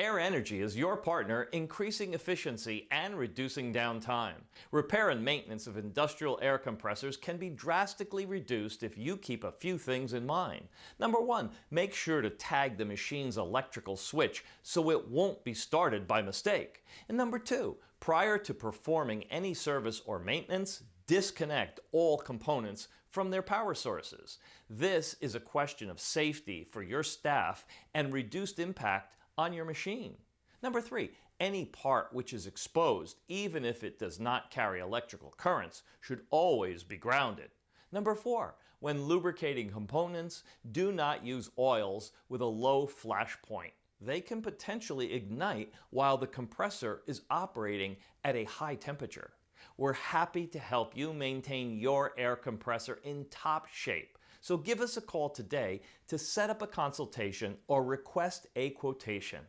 Air Energy is your partner increasing efficiency and reducing downtime. Repair and maintenance of industrial air compressors can be drastically reduced if you keep a few things in mind. Number one, make sure to tag the machine's electrical switch so it won't be started by mistake. And number two, prior to performing any service or maintenance, disconnect all components from their power sources. This is a question of safety for your staff and reduced impact on your machine. Number three, any part which is exposed, even if it does not carry electrical currents, should always be grounded. Number four, when lubricating components, do not use oils with a low flash point. They can potentially ignite while the compressor is operating at a high temperature. We're happy to help you maintain your air compressor in top shape. So give us a call today to set up a consultation or request a quotation.